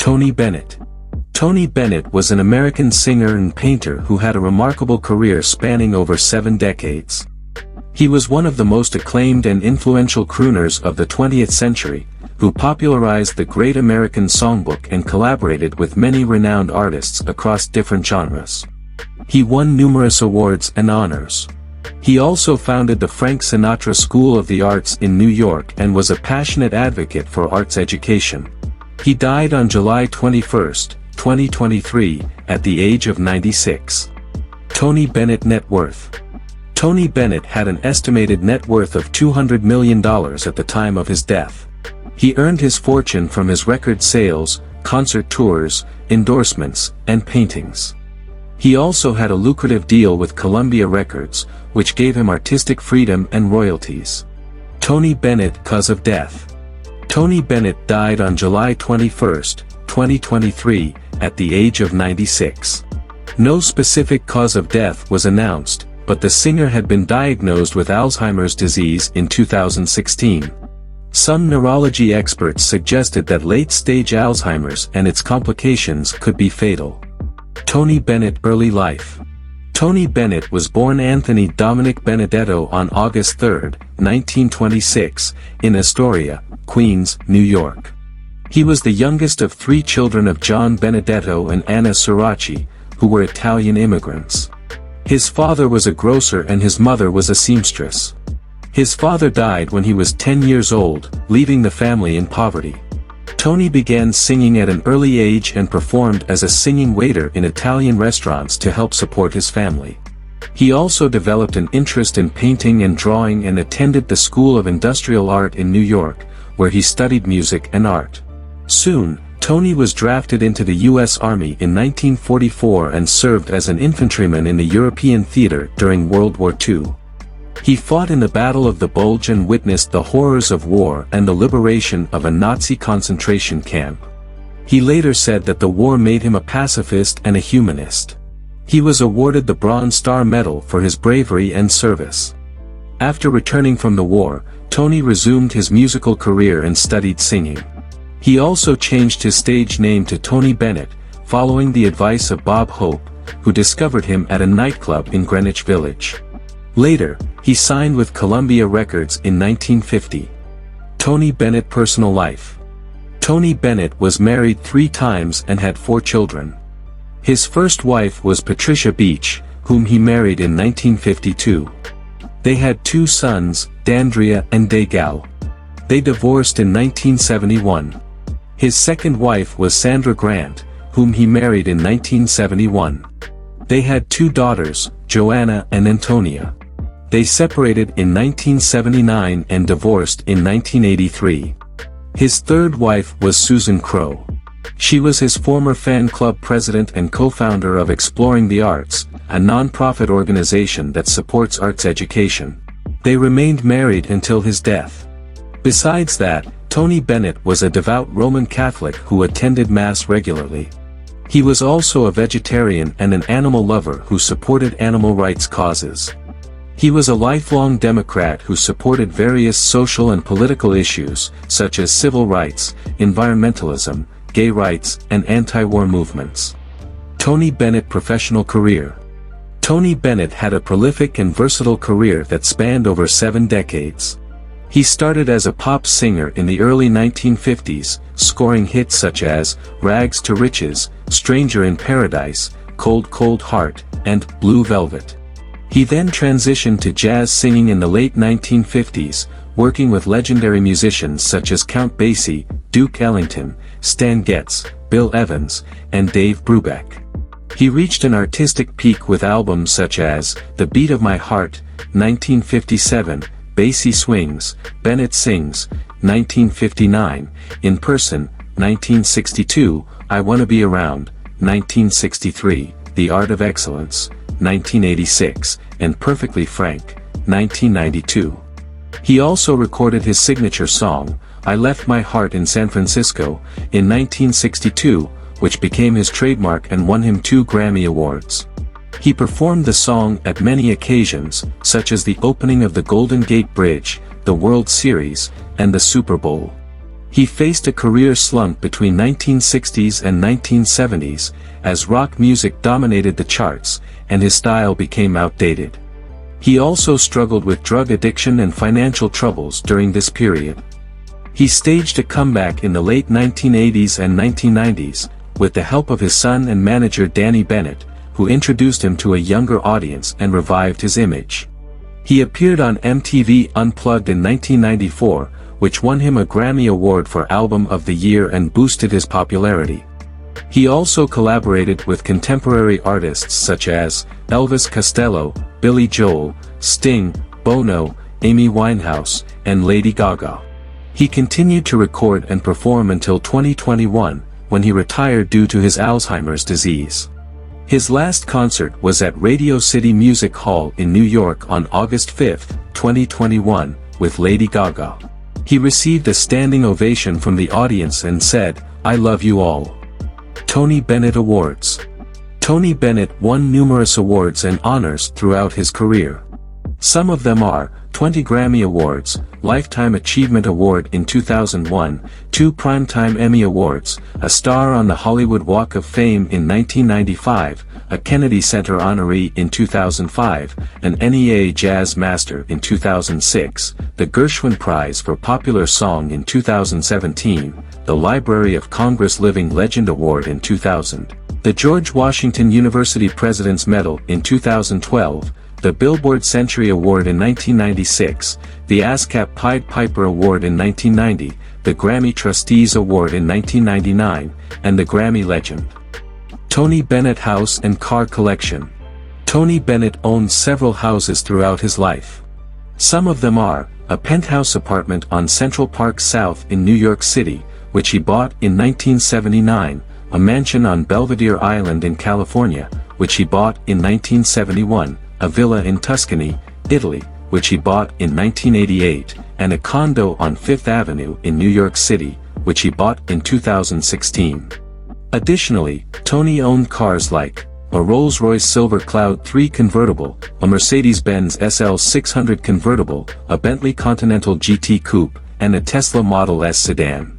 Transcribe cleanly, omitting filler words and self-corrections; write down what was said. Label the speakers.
Speaker 1: Tony Bennett. Tony Bennett was an American singer and painter who had a remarkable career spanning over 7 decades. He was one of the most acclaimed and influential crooners of the 20th century, who popularized the Great American Songbook and collaborated with many renowned artists across different genres. He won numerous awards and honors. He also founded the Frank Sinatra School of the Arts in New York and was a passionate advocate for arts education. He died on July 21, 2023, at the age of 96. Tony Bennett net worth. Tony Bennett had an estimated net worth of $200 million at the time of his death. He earned his fortune from his record sales, concert tours, endorsements, and paintings. He also had a lucrative deal with Columbia Records, which gave him artistic freedom and royalties. Tony Bennett cause of death. Tony Bennett died on July 21, 2023, at the age of 96. No specific cause of death was announced, but the singer had been diagnosed with Alzheimer's disease in 2016. Some neurology experts suggested that late-stage Alzheimer's and its complications could be fatal. Tony Bennett early life. Tony Bennett was born Anthony Dominic Benedetto on August 3, 1926, in Astoria, Queens, New York. He was the youngest of 3 children of John Benedetto and Anna Sirachi, who were Italian immigrants. His father was a grocer and his mother was a seamstress. His father died when he was 10 years old, leaving the family in poverty. Tony began singing at an early age and performed as a singing waiter in Italian restaurants to help support his family. He also developed an interest in painting and drawing and attended the School of Industrial Art in New York, where he studied music and art. Soon, Tony was drafted into the U.S. Army in 1944 and served as an infantryman in the European theater during World War II. He fought in the Battle of the Bulge and witnessed the horrors of war and the liberation of a Nazi concentration camp. He later said that the war made him a pacifist and a humanist. He was awarded the Bronze Star Medal for his bravery and service. After returning from the war, Tony resumed his musical career and studied singing. He also changed his stage name to Tony Bennett, following the advice of Bob Hope, who discovered him at a nightclub in Greenwich Village. Later, he signed with Columbia Records in 1950. Tony Bennett personal life. Tony Bennett was married 3 times and had 4 children. His first wife was Patricia Beach, whom he married in 1952. They had 2 sons, Dandria and Dagal. They divorced in 1971. His second wife was Sandra Grant, whom he married in 1971. They had 2 daughters, Joanna and Antonia. They separated in 1979 and divorced in 1983. His third wife was Susan Crowe. She was his former fan club president and co-founder of Exploring the Arts, a non-profit organization that supports arts education. They remained married until his death. Besides that, Tony Bennett was a devout Roman Catholic who attended Mass regularly. He was also a vegetarian and an animal lover who supported animal rights causes. He was a lifelong Democrat who supported various social and political issues, such as civil rights, environmentalism, gay rights, and anti-war movements. Tony Bennett professional career. Tony Bennett had a prolific and versatile career that spanned over 7 decades. He started as a pop singer in the early 1950s, scoring hits such as Rags to Riches, Stranger in Paradise, Cold Cold Heart, and Blue Velvet. He then transitioned to jazz singing in the late 1950s, working with legendary musicians such as Count Basie, Duke Ellington, Stan Getz, Bill Evans, and Dave Brubeck. He reached an artistic peak with albums such as The Beat of My Heart, 1957, Basie Swings, Bennett Sings, 1959, In Person, 1962, I Wanna Be Around, 1963, The Art of Excellence, 1986, and Perfectly Frank, 1992. He also recorded his signature song, I Left My Heart in San Francisco, in 1962, which became his trademark and won him 2 Grammy Awards. He performed the song at many occasions, such as the opening of the Golden Gate Bridge, the World Series, and the Super Bowl. He faced a career slump between 1960s and 1970s, as rock music dominated the charts, and his style became outdated. He also struggled with drug addiction and financial troubles during this period. He staged a comeback in the late 1980s and 1990s, with the help of his son and manager Tony Bennett, who introduced him to a younger audience and revived his image. He appeared on MTV Unplugged in 1994, which won him a Grammy Award for Album of the Year and boosted his popularity. He also collaborated with contemporary artists such as Elvis Costello, Billy Joel, Sting, Bono, Amy Winehouse, and Lady Gaga. He continued to record and perform until 2021, when he retired due to his Alzheimer's disease. His last concert was at Radio City Music Hall in New York on August 5, 2021, with Lady Gaga. He received a standing ovation from the audience and said, "I love you all." Tony Bennett Awards. Tony Bennett won numerous awards and honors throughout his career. Some of them are 20 Grammy Awards, Lifetime Achievement Award in 2001, 2 Primetime Emmy Awards, a star on the Hollywood Walk of Fame in 1995, a Kennedy Center honoree in 2005, an NEA Jazz Master in 2006, the Gershwin Prize for Popular Song in 2017, the Library of Congress Living Legend Award in 2000, the George Washington University President's Medal in 2012, the Billboard Century Award in 1996, the ASCAP Pied Piper Award in 1990, the Grammy Trustees Award in 1999, and the Grammy Legend. Tony Bennett House and Car Collection. Tony Bennett owned several houses throughout his life. Some of them are, a penthouse apartment on Central Park South in New York City, which he bought in 1979, a mansion on Belvedere Island in California, which he bought in 1971, a villa in Tuscany, Italy, which he bought in 1988, and a condo on Fifth Avenue in New York City, which he bought in 2016. Additionally, Tony owned cars like a Rolls-Royce Silver Cloud 3 convertible, a Mercedes-Benz SL 600 convertible, a Bentley Continental GT Coupe, and a Tesla Model S sedan.